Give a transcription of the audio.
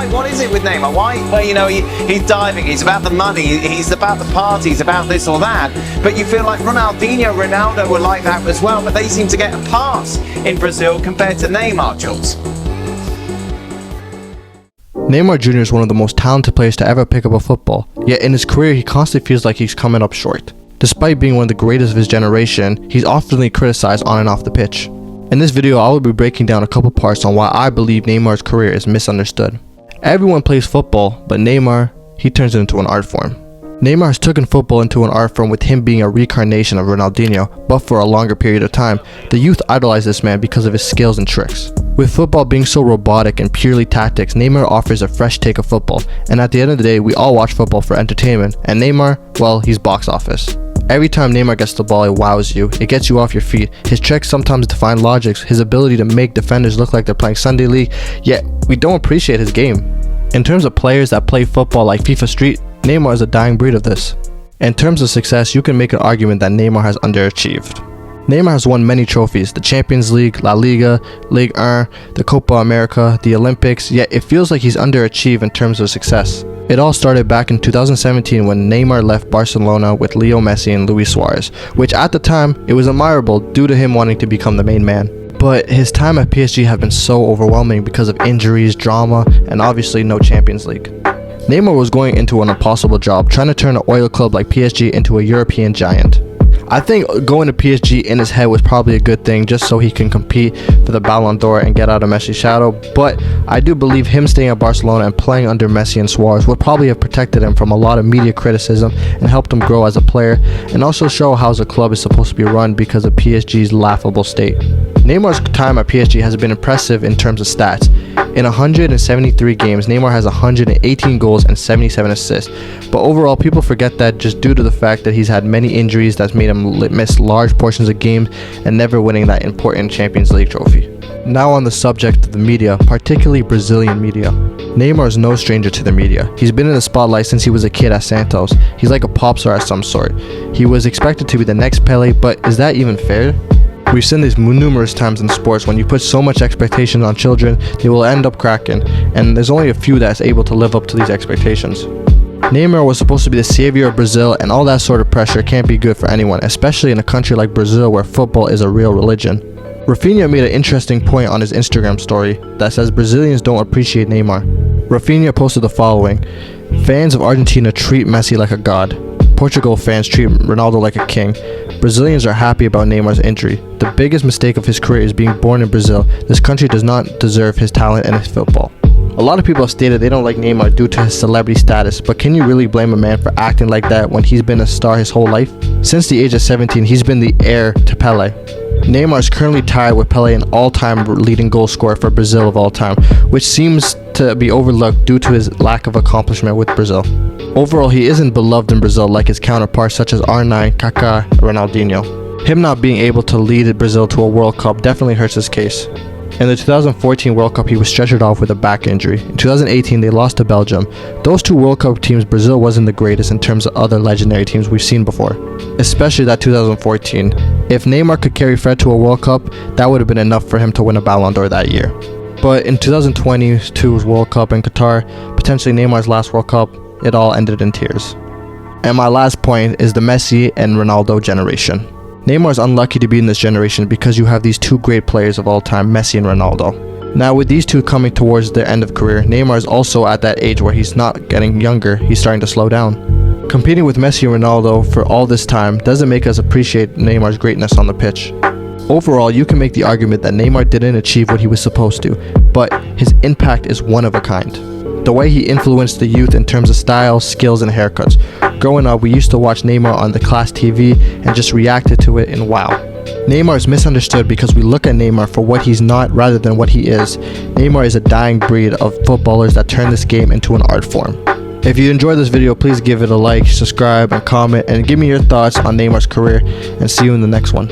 Why? What is it with Neymar? Why? Well, you know, he's diving, he's about the money, he's about the party, he's about this or that. But you feel like Ronaldinho, Ronaldo were like that as well, but they seem to get a pass in Brazil compared to Neymar, Jules. Neymar Jr. is one of the most talented players to ever pick up a football, yet in his career he constantly feels like he's coming up short. Despite being one of the greatest of his generation, he's often criticized on and off the pitch. In this video, I will be breaking down a couple parts on why I believe Neymar's career is misunderstood. Everyone plays football, but Neymar, he turns it into an art form. Neymar has taken football into an art form with him being a reincarnation of Ronaldinho, but for a longer period of time. The youth idolize this man because of his skills and tricks. With football being so robotic and purely tactics, Neymar offers a fresh take of football, and at the end of the day, we all watch football for entertainment, and Neymar, well, he's box office. Every time Neymar gets the ball, it wows you, it gets you off your feet. His tricks sometimes define logics, his ability to make defenders look like they're playing Sunday League, yet we don't appreciate his game. In terms of players that play football like FIFA Street, Neymar is a dying breed of this. In terms of success, you can make an argument that Neymar has underachieved. Neymar has won many trophies, the Champions League, La Liga, Ligue 1, the Copa America, the Olympics, yet it feels like he's underachieved in terms of success. It all started back in 2017 when Neymar left Barcelona with Leo Messi and Luis Suarez, which at the time, it was admirable due to him wanting to become the main man. But his time at PSG had been so overwhelming because of injuries, drama, and obviously no Champions League. Neymar was going into an impossible job, trying to turn an oil club like PSG into a European giant. I think going to PSG in his head was probably a good thing just so he can compete for the Ballon d'Or and get out of Messi's shadow, but I do believe him staying at Barcelona and playing under Messi and Suarez would probably have protected him from a lot of media criticism and helped him grow as a player and also show how the club is supposed to be run because of PSG's laughable state. Neymar's time at PSG has been impressive in terms of stats. In 173 games, Neymar has 118 goals and 77 assists. But overall, people forget that just due to the fact that he's had many injuries that's made him miss large portions of games and never winning that important Champions League trophy. Now on the subject of the media, particularly Brazilian media. Neymar is no stranger to the media. He's been in the spotlight since he was a kid at Santos. He's like a pop star of some sort. He was expected to be the next Pele, but is that even fair? We've seen this numerous times in sports. When you put so much expectation on children, they will end up cracking, and there's only a few that's able to live up to these expectations. Neymar was supposed to be the savior of Brazil, and all that sort of pressure can't be good for anyone, especially in a country like Brazil where football is a real religion. Rafinha made an interesting point on his Instagram story that says Brazilians don't appreciate Neymar. Rafinha posted the following: "Fans of Argentina treat Messi like a god. Portugal fans treat Ronaldo like a king. Brazilians are happy about Neymar's injury. The biggest mistake of his career is being born in Brazil. This country does not deserve his talent and his football." A lot of people have stated they don't like Neymar due to his celebrity status, but can you really blame a man for acting like that when he's been a star his whole life? Since the age of 17, he's been the heir to Pele. Neymar is currently tied with Pele an all-time leading goal scorer for Brazil of all time, which seems to be overlooked due to his lack of accomplishment with Brazil. Overall, he isn't beloved in Brazil like his counterparts such as R9, Kaká, and Ronaldinho. Him not being able to lead Brazil to a World Cup definitely hurts his case. In the 2014 World Cup, he was stretchered off with a back injury. In 2018, they lost to Belgium. Those two World Cup teams, Brazil wasn't the greatest in terms of other legendary teams we've seen before, especially that 2014. If Neymar could carry Fred to a World Cup, that would have been enough for him to win a Ballon d'Or that year. But in 2022's World Cup in Qatar, potentially Neymar's last World Cup, it all ended in tears. And my last point is the Messi and Ronaldo generation. Neymar is unlucky to be in this generation because you have these two great players of all time, Messi and Ronaldo. Now with these two coming towards their end of career, Neymar is also at that age where he's not getting younger, he's starting to slow down. Competing with Messi and Ronaldo for all this time doesn't make us appreciate Neymar's greatness on the pitch. Overall, you can make the argument that Neymar didn't achieve what he was supposed to, but his impact is one of a kind. The way he influenced the youth in terms of style, skills, and haircuts. Growing up, we used to watch Neymar on the Class TV and just reacted to it in wow. Neymar is misunderstood because we look at Neymar for what he's not rather than what he is. Neymar is a dying breed of footballers that turn this game into an art form. If you enjoyed this video, please give it a like, subscribe, and comment, and give me your thoughts on Neymar's career, and see you in the next one.